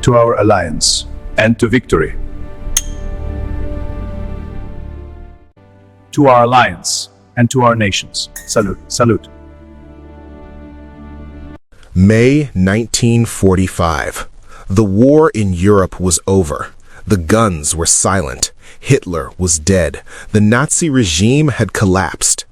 to our alliance, and to victory. To our alliance, and to our nations. Salute, salute. May 1945. The war in Europe was over. The guns were silent. Hitler was dead. The Nazi regime had collapsed.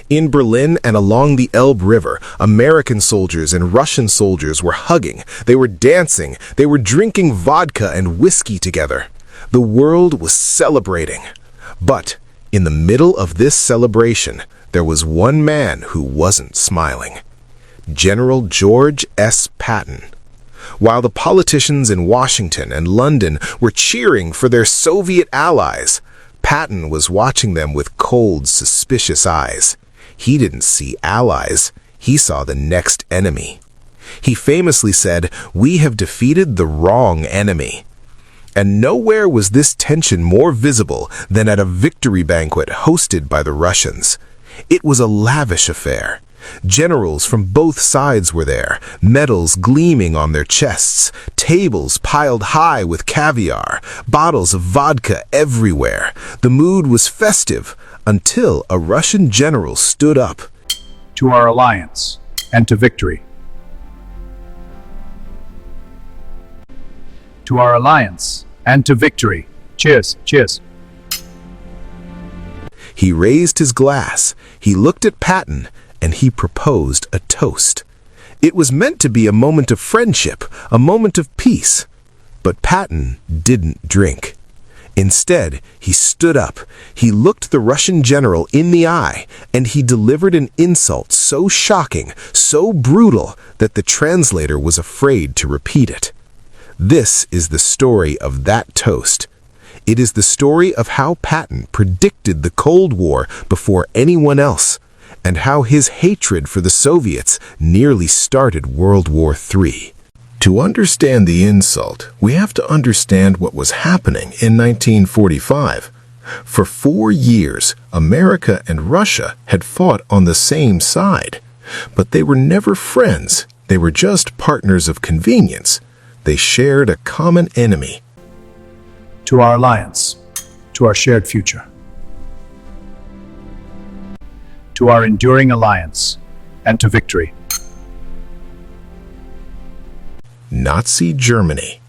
In Berlin and along the Elbe River, American soldiers and Russian soldiers were hugging. They were dancing. They were drinking vodka and whiskey together. The world was celebrating. But in the middle of this celebration, there was one man who wasn't smiling. General George S. Patton. While the politicians in Washington and London were cheering for their Soviet allies, Patton was watching them with cold, suspicious eyes. He didn't see allies. He saw the next enemy. He famously said, "We have defeated the wrong enemy." And nowhere was this tension more visible than at a victory banquet hosted by the Russians. It was a lavish affair. Generals from both sides were there, medals gleaming on their chests, tables piled high with caviar, bottles of vodka everywhere. The mood was festive until a Russian general stood up. To our alliance, and to victory. To our alliance, and to victory. Cheers, cheers. He raised his glass, he looked at Patton, and he proposed a toast. It was meant to be a moment of friendship, a moment of peace. But Patton didn't drink. Instead, he stood up, he looked the Russian general in the eye, and he delivered an insult so shocking, so brutal, that the translator was afraid to repeat it. This is the story of that toast. It is the story of how Patton predicted the Cold War before anyone else, and how his hatred for the Soviets nearly started World War III. To understand the insult, we have to understand what was happening in 1945. For 4 years, America and Russia had fought on the same side. But they were never friends. They were just partners of convenience. They shared a common enemy. To our alliance, to our shared future. To our enduring alliance, and to victory. Nazi Germany.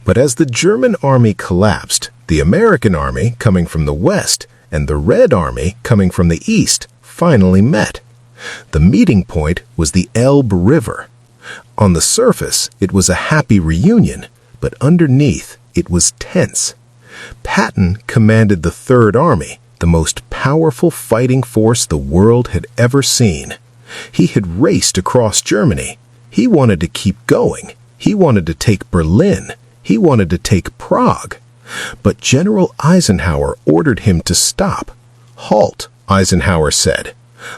But as the German army collapsed, the American army, coming from the west, and the Red Army, coming from the east, finally met. The meeting point was the Elbe River. On the surface, it was a happy reunion, but underneath, it was tense. Patton commanded the Third Army, the most powerful fighting force the world had ever seen. He had raced across Germany. He wanted to keep going. He wanted to take Berlin. He wanted to take Prague. But General Eisenhower ordered him to stop. "Halt," Eisenhower said.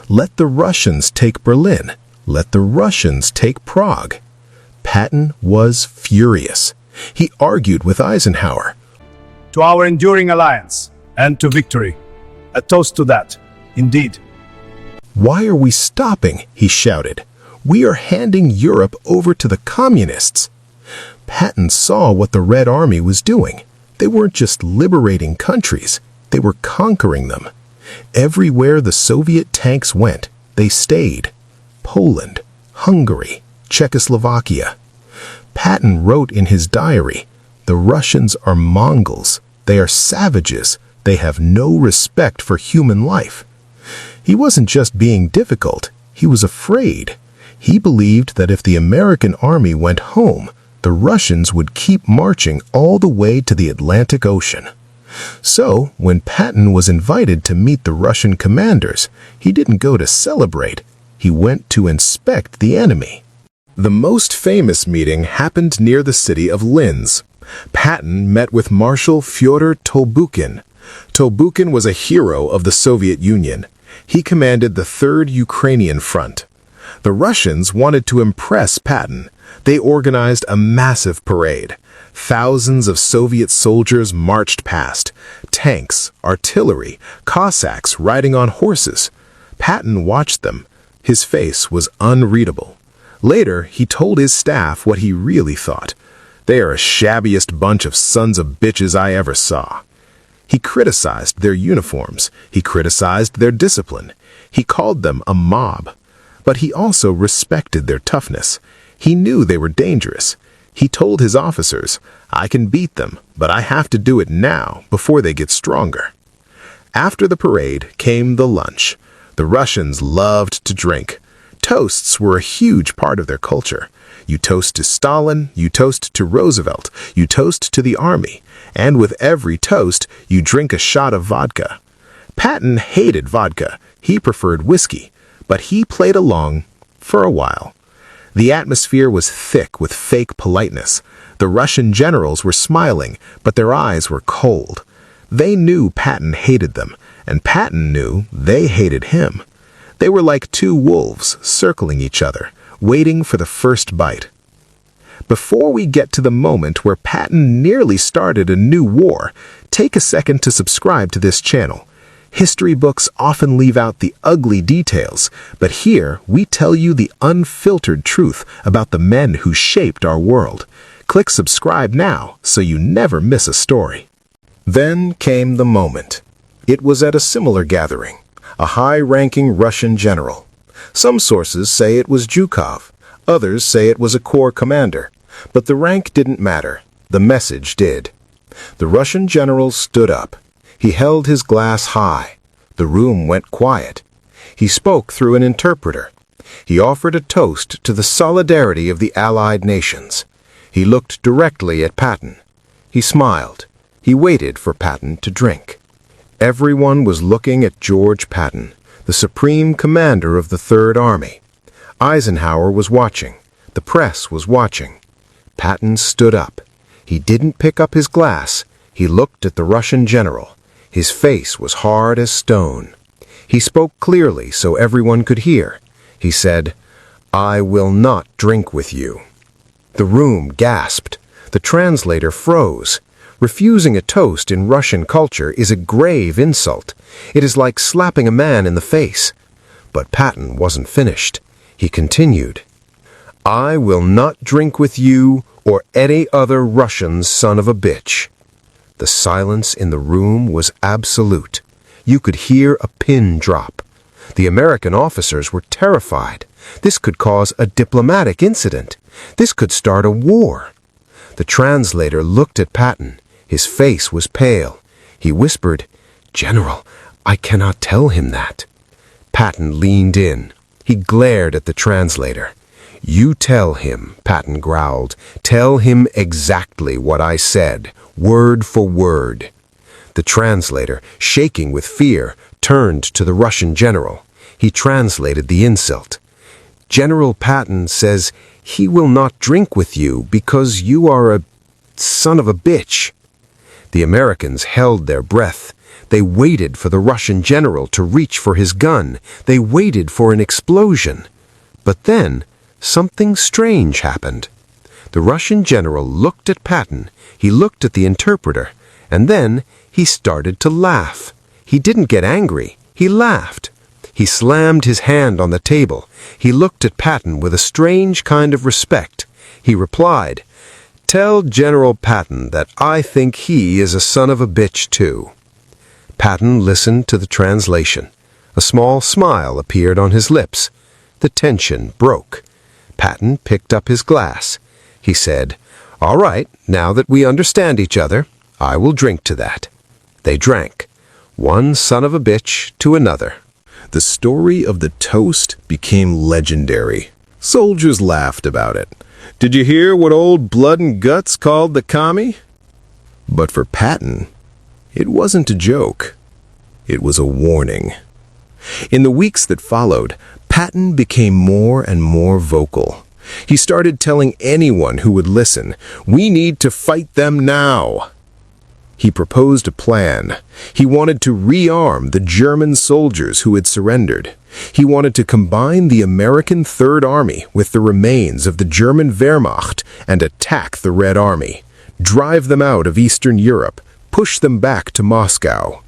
"Let the Russians take Berlin. Let the Russians take Prague." Patton was furious. He argued with Eisenhower. To our enduring alliance, and to victory. A toast to that, indeed. "Why are we stopping?" he shouted. "We are handing Europe over to the communists." Patton saw what the Red Army was doing. They weren't just liberating countries, they were conquering them. Everywhere the Soviet tanks went, they stayed. Poland, Hungary, Czechoslovakia. Patton wrote in his diary, "The Russians are Mongols. They are savages. They have no respect for human life." He wasn't just being difficult, he was afraid. He believed that if the American army went home, the Russians would keep marching all the way to the Atlantic Ocean. So, when Patton was invited to meet the Russian commanders, he didn't go to celebrate, he went to inspect the enemy. The most famous meeting happened near the city of Linz. Patton met with Marshal Fyodor Tolbukin. Tolbukin was a hero of the Soviet Union. He commanded the Third Ukrainian Front. The Russians wanted to impress Patton. They organized a massive parade. Thousands of Soviet soldiers marched past. Tanks, artillery, Cossacks riding on horses. Patton watched them. His face was unreadable. Later, he told his staff what he really thought. They are a shabbiest bunch of sons of bitches I ever saw. He criticized their uniforms. He criticized their discipline. He called them a mob. But he also respected their toughness. He knew they were dangerous. He told his officers, "I can beat them, but I have to do it now before they get stronger." After the parade came the lunch. The Russians loved to drink. Toasts were a huge part of their culture. You toast to Stalin, you toast to Roosevelt, you toast to the army, and with every toast, you drink a shot of vodka. Patton hated vodka. He preferred whiskey, but he played along for a while. The atmosphere was thick with fake politeness. The Russian generals were smiling, but their eyes were cold. They knew Patton hated them, and Patton knew they hated him. They were like two wolves circling each other, waiting for the first bite. Before we get to the moment where Patton nearly started a new war, take a second to subscribe to this channel. History books often leave out the ugly details, but here we tell you the unfiltered truth about the men who shaped our world. Click subscribe now so you never miss a story. Then came the moment. It was at a similar gathering, a high-ranking Russian general. Some sources say it was Zhukov, others say it was a corps commander, but the rank didn't matter. The message did. The Russian general stood up. He held his glass high. The room went quiet. He spoke through an interpreter. He offered a toast to the solidarity of the Allied nations. He looked directly at Patton. He smiled. He waited for Patton to drink. Everyone was looking at George Patton, the supreme commander of the Third Army. Eisenhower was watching. The press was watching. Patton stood up. He didn't pick up his glass. He looked at the Russian general. His face was hard as stone. He spoke clearly so everyone could hear. He said, "I will not drink with you." The room gasped. The translator froze. Refusing a toast in Russian culture is a grave insult. It is like slapping a man in the face. But Patton wasn't finished. He continued, "I will not drink with you or any other Russian son of a bitch." The silence in the room was absolute. You could hear a pin drop. The American officers were terrified. This could cause a diplomatic incident. This could start a war. The translator looked at Patton. His face was pale. He whispered, "General, I cannot tell him that." Patton leaned in. He glared at the translator. "You tell him," Patton growled. "Tell him exactly what I said, word for word." The translator, shaking with fear, turned to the Russian general. He translated the insult. "General Patton says he will not drink with you because you are a son of a bitch." The Americans held their breath. They waited for the Russian general to reach for his gun. They waited for an explosion. But then, something strange happened. The Russian general looked at Patton. He looked at the interpreter. And then he started to laugh. He didn't get angry. He laughed. He slammed his hand on the table. He looked at Patton with a strange kind of respect. He replied, "Tell General Patton that I think he is a son of a bitch too." Patton listened to the translation. A small smile appeared on his lips. The tension broke. Patton picked up his glass. He said, "All right, now that we understand each other, I will drink to that." They drank. One son of a bitch to another. The story of the toast became legendary. Soldiers laughed about it. "Did you hear what old Blood and Guts called the commie?" But for Patton, it wasn't a joke. It was a warning. In the weeks that followed, Patton became more and more vocal. He started telling anyone who would listen, "We need to fight them now." He proposed a plan. He wanted to rearm the German soldiers who had surrendered. He wanted to combine the American Third Army with the remains of the German Wehrmacht and attack the Red Army, drive them out of Eastern Europe, push them back to Moscow.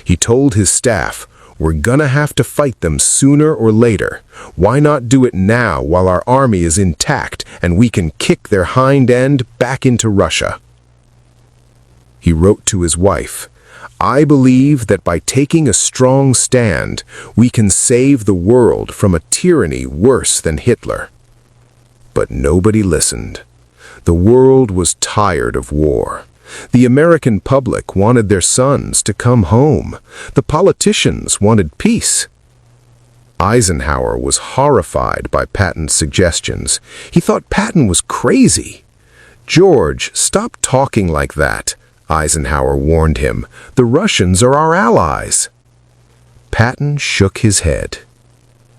He told his staff, We're gonna have to fight them sooner or later. Why not do it now while our army is intact and we can kick their hind end back into Russia?" He wrote to his wife, "I believe that by taking a strong stand, we can save the world from a tyranny worse than Hitler." But nobody listened. The world was tired of war. The American public wanted their sons to come home. The politicians wanted peace. Eisenhower was horrified by Patton's suggestions. He thought Patton was crazy. "George, stop talking like that," Eisenhower warned him. "The Russians are our allies." Patton shook his head.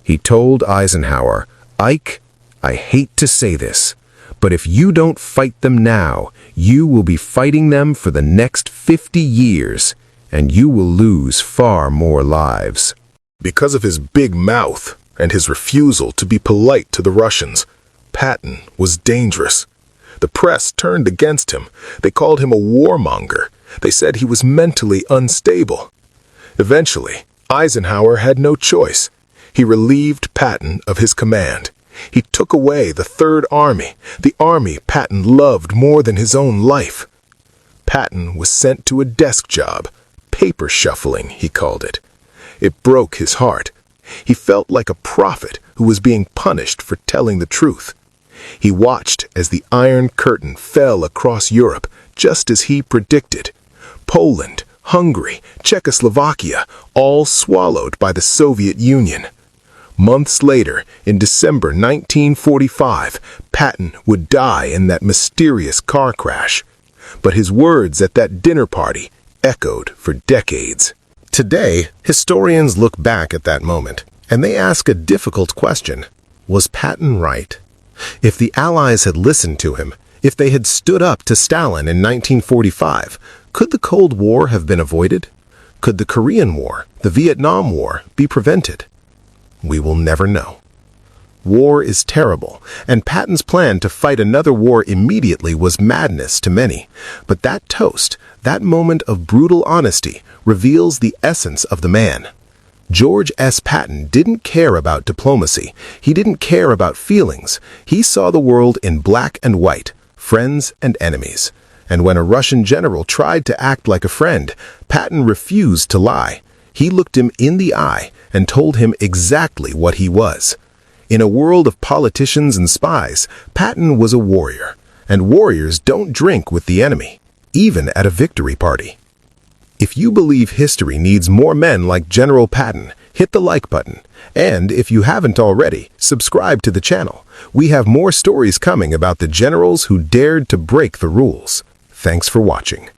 He told Eisenhower, "Ike, I hate to say this, but if you don't fight them now, you will be fighting them for the next 50 years, and you will lose far more lives." Because of his big mouth and his refusal to be polite to the Russians, Patton was dangerous. The press turned against him. They called him a warmonger. They said he was mentally unstable. Eventually, Eisenhower had no choice. He relieved Patton of his command. He took away the Third Army, the army Patton loved more than his own life. Patton was sent to a desk job, paper shuffling, he called it. It broke his heart. He felt like a prophet who was being punished for telling the truth. He watched as the Iron Curtain fell across Europe, just as he predicted. Poland, Hungary, Czechoslovakia, all swallowed by the Soviet Union. Months later, in December 1945, Patton would die in that mysterious car crash. But his words at that dinner party echoed for decades. Today, historians look back at that moment, and they ask a difficult question. Was Patton right? If the Allies had listened to him, if they had stood up to Stalin in 1945, could the Cold War have been avoided? Could the Korean War, the Vietnam War, be prevented? We will never know. War is terrible, and Patton's plan to fight another war immediately was madness to many. But that toast, that moment of brutal honesty, reveals the essence of the man. George S. Patton didn't care about diplomacy. He didn't care about feelings. He saw the world in black and white, friends and enemies. And when a Russian general tried to act like a friend, Patton refused to lie. He looked him in the eye and told him exactly what he was. In a world of politicians and spies, Patton was a warrior, and warriors don't drink with the enemy, even at a victory party. If you believe history needs more men like General Patton, hit the like button. And if you haven't already, subscribe to the channel. We have more stories coming about the generals who dared to break the rules. Thanks for watching.